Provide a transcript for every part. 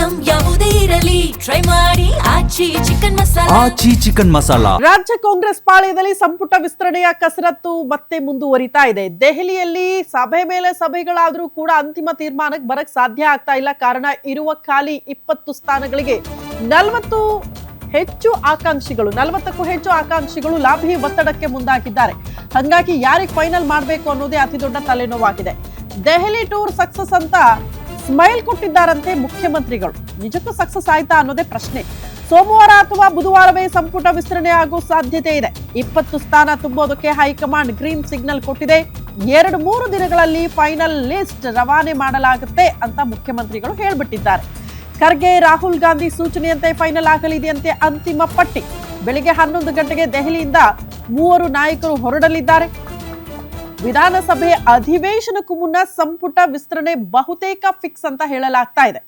Item ಯಾವುದೇ ಇರಲಿ try ಮಾಡಿ ಆಚಿ ಚಿಕನ್ ಮಸಾಲಾ. ರಾಜ್ಯ ಕಾಂಗ್ರೆಸ್ ಪಾಳ್ಯದಲ್ಲಿ ಸಂಪುಟ ವಿಸ್ತರಣೆಯ ಕಸರತ್ತು ಮತ್ತೆ ಮುಂದುವರಿತಾ ಇದೆ. ದೆಹಲಿಯಲ್ಲಿ ಸಭೆ ಮೇಲೆ ಸಭೆಗಳಾದ್ರೂ ಕೂಡ ಅಂತಿಮ ತೀರ್ಮಾನಕ್ಕೆ ಬರಕ್ ಸಾಧ್ಯ ಆಗ್ತಾ ಇಲ್ಲ. ಕಾರಣ ಇರುವ ಖಾಲಿ 20 ಸ್ಥಾನಗಳಿಗೆ 40ಕ್ಕೂ ಹೆಚ್ಚು ಆಕಾಂಕ್ಷಿಗಳು ಲಾಭಿ ಒತ್ತಡಕ್ಕೆ ಮುಂದಾಗಿದ್ದಾರೆ. ಹಾಗಾಗಿ ಯಾರಿಗೆ ಫೈನಲ್ ಮಾಡಬೇಕು ಅನ್ನೋದೇ ಅತಿ ದೊಡ್ಡ ತಲೆನೋವಾಗಿದೆ. ದೆಹಲಿ ಟೂರ್ ಸಕ್ಸಸ್ ಅಂತ ಸ್ಮೈಲ್ ಕೊಟ್ಟಿದ್ದಾರಂತೆ ಮುಖ್ಯಮಂತ್ರಿಗಳು. ನಿಜಕ್ಕೂ ಸಕ್ಸಸ್ ಆಯ್ತಾ ಅನ್ನೋದೇ ಪ್ರಶ್ನೆ. ಸೋಮವಾರ ಅಥವಾ ಬುಧವಾರವೇ ಸಂಪುಟ ವಿಸ್ತರಣೆ ಆಗೋ ಸಾಧ್ಯತೆ ಇದೆ. 20 ಸ್ಥಾನ ತುಂಬೋದಕ್ಕೆ ಹೈಕಮಾಂಡ್ ಗ್ರೀನ್ ಸಿಗ್ನಲ್ ಕೊಟ್ಟಿದೆ. 2-3 ದಿನಗಳಲ್ಲಿ ಫೈನಲ್ ಲಿಸ್ಟ್ ರವಾನೆ ಮಾಡಲಾಗುತ್ತೆ ಅಂತ ಮುಖ್ಯಮಂತ್ರಿಗಳು ಹೇಳ್ಬಿಟ್ಟಿದ್ದಾರೆ. ಖರ್ಗೆ ರಾಹುಲ್ ಗಾಂಧಿ ಸೂಚನೆಯಂತೆ ಫೈನಲ್ ಆಗಲಿದೆಯಂತೆ ಅಂತಿಮ ಪಟ್ಟಿ. ಬೆಳಿಗ್ಗೆ 11 ಗಂಟೆಗೆ ದೆಹಲಿಯಿಂದ 3 ನಾಯಕರು ಹೊರಡಲಿದ್ದಾರೆ. ವಿಧಾನಸಭೆ ಅಧಿವೇಶನಕ್ಕೂ ಮುನ್ನ ಸಂಪುಟ ವಿಸ್ತರಣೆ ಬಹುತೇಕ ಫಿಕ್ಸ್ ಅಂತ ಹೇಳಲಾಗ್ತಾ ಇದೆ.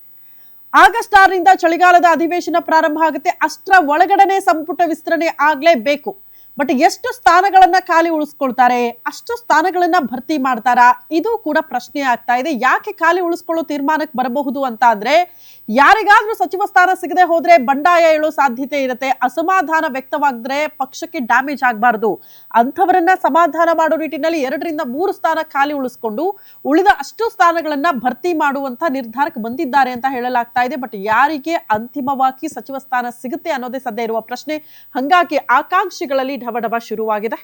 ಆಗಸ್ಟ್ 6ರಿಂದ ಚಳಿಗಾಲದ ಅಧಿವೇಶನ ಪ್ರಾರಂಭ ಆಗುತ್ತೆ. ಅಷ್ಟರ ಒಳಗಡೆನೆ ಸಂಪುಟ ವಿಸ್ತರಣೆ ಆಗ್ಲೇಬೇಕು. ಬಟ್ ಎಷ್ಟು ಸ್ಥಾನಗಳನ್ನ ಖಾಲಿ ಉಳಿಸ್ಕೊಳ್ತಾರೆ, ಅಷ್ಟು ಸ್ಥಾನಗಳನ್ನ ಭರ್ತಿ ಮಾಡ್ತಾರಾ, ಇದು ಕೂಡ ಪ್ರಶ್ನೆ ಆಗ್ತಾ ಇದೆ. ಯಾಕೆ ಖಾಲಿ ಉಳಿಸ್ಕೊಳ್ಳೋ ತೀರ್ಮಾನಕ್ಕೆ ಬರಬಹುದು ಅಂತ ಅಂದ್ರೆ, ಯಾರಿಗಾದ್ರೂ ಸಚಿವ ಸ್ಥಾನ ಸಿಗದೆ ಹೋದ್ರೆ ಬಂಡಾಯ ಏಳೋ ಸಾಧ್ಯತೆ ಇರುತ್ತೆ. ಅಸಮಾಧಾನ ವ್ಯಕ್ತವಾಗಿದ್ರೆ ಪಕ್ಷಕ್ಕೆ ಡ್ಯಾಮೇಜ್ ಆಗಬಾರ್ದು. ಅಂಥವರನ್ನ ಸಮಾಧಾನ ಮಾಡೋ ನಿಟ್ಟಿನಲ್ಲಿ 2-3 ಸ್ಥಾನ ಖಾಲಿ ಉಳಿಸ್ಕೊಂಡು ಉಳಿದ ಅಷ್ಟು ಸ್ಥಾನಗಳನ್ನ ಭರ್ತಿ ಮಾಡುವಂತ ನಿರ್ಧಾರಕ್ಕೆ ಬಂದಿದ್ದಾರೆ ಅಂತ ಹೇಳಲಾಗ್ತಾ ಇದೆ. ಬಟ್ ಯಾರಿಗೆ ಅಂತಿಮವಾಗಿ ಸಚಿವ ಸ್ಥಾನ ಸಿಗುತ್ತೆ ಅನ್ನೋದೇ ಸದ್ಯ ಇರುವ ಪ್ರಶ್ನೆ. ಹಂಗಾಗಿ ಆಕಾಂಕ್ಷಿಗಳಲ್ಲಿ ಢವಢವ ಶುರುವಾಗಿದೆ.